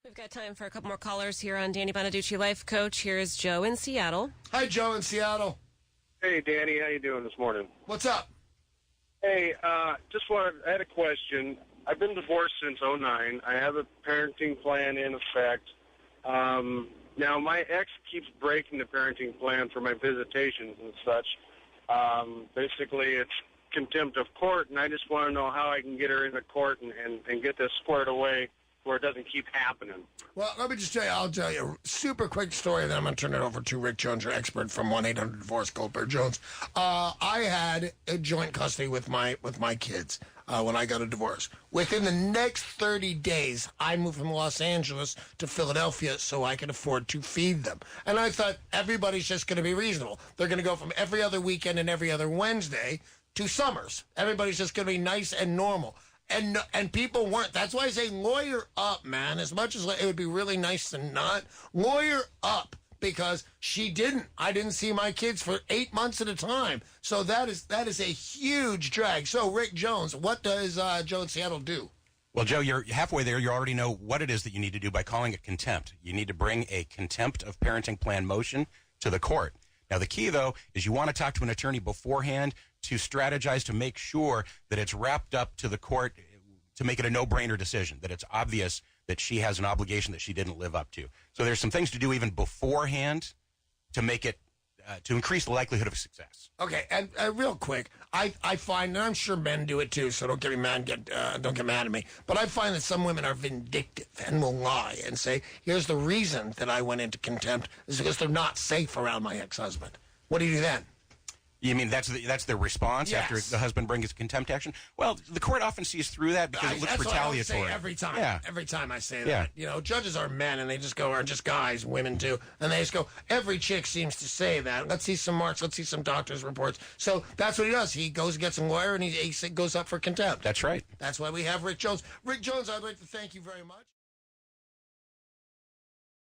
We've got time for a couple more callers here on Danny Bonaduce Life Coach. Here's Joe in Seattle. Hi, Joe in Seattle. Hey, Danny. How you doing this morning? What's up? Hey, I had a question. I've been divorced since '09. I have a parenting plan in effect. Now, my ex keeps breaking the parenting plan for my visitations and such. Basically, it's contempt of court, and I just want to know how I can get her into court and get this squared away where it doesn't keep happening. Well, let me just tell you, I'll tell you a super quick story, then I'm going to turn it over to Rick Jones, your expert from 1-800-DIVORCE, Goldberg Jones. I had a joint custody with my kids when I got a divorce. Within the next 30 days, I moved from Los Angeles to Philadelphia so I could afford to feed them. And I thought everybody's just going to be reasonable. They're going to go from every other weekend and every other Wednesday to summers. Everybody's just going to be nice and normal. And people weren't. That's why I say lawyer up, man. As much as it would be really nice to not, lawyer up, because she didn't. I didn't see my kids for 8 months at a time. So that is a huge drag. So, Rick Jones, what does Joe in Seattle do? Well, Joe, you're halfway there. You already know what it is that you need to do by calling it contempt. You need to bring a contempt of parenting plan motion to the court. Now, the key, though, is you want to talk to an attorney beforehand to strategize to make sure that it's wrapped up to the court to make it a no-brainer decision, that it's obvious that she has an obligation that she didn't live up to. So there's some things to do even beforehand to make it, to increase the likelihood of success. Okay, and real quick, I find, and I'm sure men do it too, so don't get mad at me, but I find that some women are vindictive and will lie and say, here's the reason that I went into contempt, is because they're not safe around my ex-husband. What do you do then? You mean that's their response after the husband brings contempt action? Well, the court often sees through that because it looks retaliatory. That's what I say every time. Yeah. Every time I say that. Yeah. You know, judges are men, and they just go, or just guys, women too, and they just go, every chick seems to say that. Let's see some marks. Let's see some doctor's reports. So that's what he does. He goes and gets a lawyer, and he goes up for contempt. That's right. That's why we have Rick Jones. Rick Jones, I'd like to thank you very much.